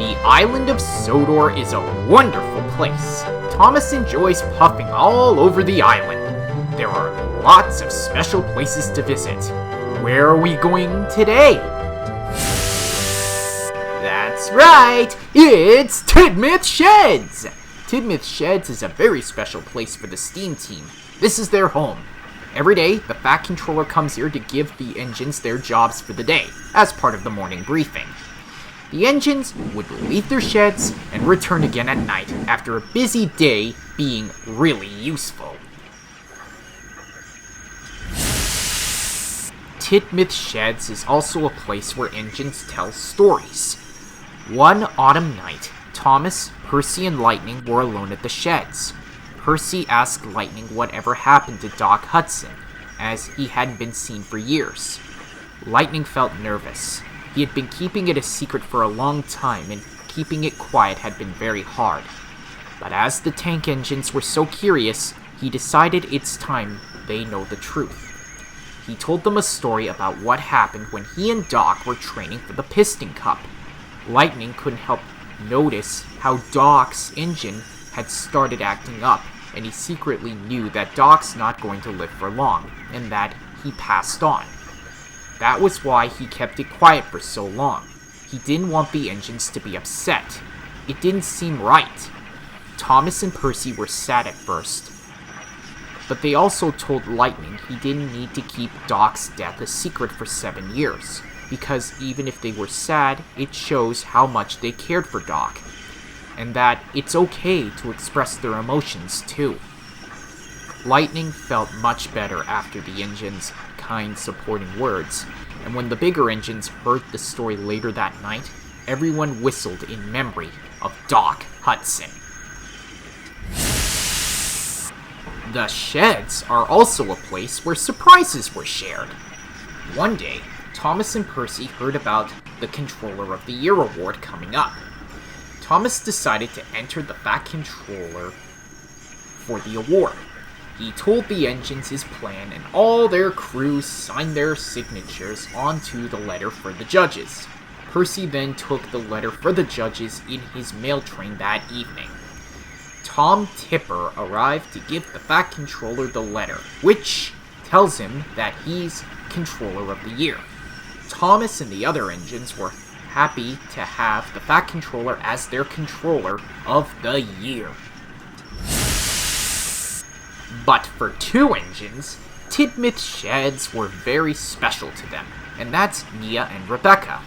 The island of Sodor is a wonderful place. Thomas enjoys puffing all over the island. There are lots of special places to visit. Where are we going today? That's right, it's Tidmouth Sheds! Tidmouth Sheds is a very special place for the Steam team. This is their home. Every day, the Fat Controller comes here to give the engines their jobs for the day, as part of the morning briefing. The engines would leave their sheds and return again at night after a busy day being really useful. Tidmouth Sheds is also a place where engines tell stories. One autumn night, Thomas, Percy, and Lightning were alone at the sheds. Percy asked Lightning whatever happened to Doc Hudson, as he hadn't been seen for years. Lightning felt nervous. He had been keeping it a secret for a long time, and keeping it quiet had been very hard. But as the tank engines were so curious, he decided it's time they know the truth. He told them a story about what happened when he and Doc were training for the Piston Cup. Lightning couldn't help notice how Doc's engine had started acting up, and he secretly knew that Doc's not going to live for long, and that he passed on. That was why he kept it quiet for so long. He didn't want the engines to be upset. It didn't seem right. Thomas and Percy were sad at first, but they also told Lightning he didn't need to keep Doc's death a secret for 7 years, because even if they were sad, it shows how much they cared for Doc, and that it's okay to express their emotions too. Lightning felt much better after the engine's kind, supporting words, and when the bigger engines heard the story later that night, everyone whistled in memory of Doc Hudson. The sheds are also a place where surprises were shared. One day, Thomas and Percy heard about the Controller of the Year award coming up. Thomas decided to enter the Fat Controller for the award. He told the engines his plan, and all their crews signed their signatures onto the letter for the judges. Percy then took the letter for the judges in his mail train that evening. Tom Tipper arrived to give the Fat Controller the letter, which tells him that he's Controller of the Year. Thomas and the other engines were happy to have the Fat Controller as their Controller of the Year. But for two engines, Tidmouth Sheds were very special to them, and that's Nia and Rebecca.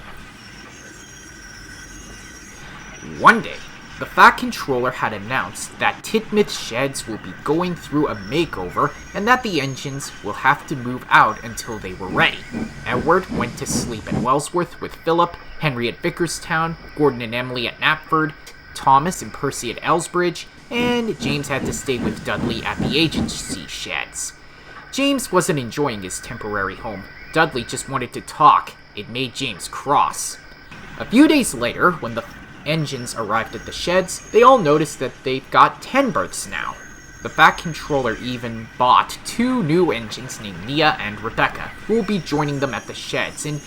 One day, the Fat Controller had announced that Tidmouth Sheds will be going through a makeover and that the engines will have to move out until they were ready. Edward went to sleep at Wellsworth with Philip, Henry at Vickerstown, Gordon and Emily at Knapford, Thomas and Percy at Elsbridge, and James had to stay with Dudley at the agency sheds. James wasn't enjoying his temporary home. Dudley just wanted to talk. It made James cross. A few days later, when the engines arrived at the sheds, they all noticed that they've got 10 berths now. The Fat Controller even bought 2 new engines named Nia and Rebecca, who will be joining them at the sheds and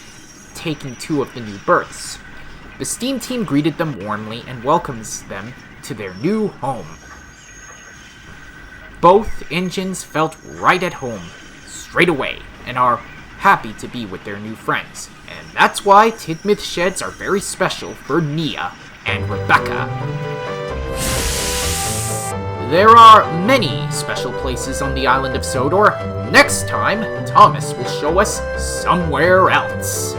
taking 2 of the new berths. The Steam team greeted them warmly and welcomes them to their new home. Both engines felt right at home straight away and are happy to be with their new friends. And that's why Tidmouth Sheds are very special for Nia and Rebecca. There are many special places on the island of Sodor. Next time, Thomas will show us somewhere else.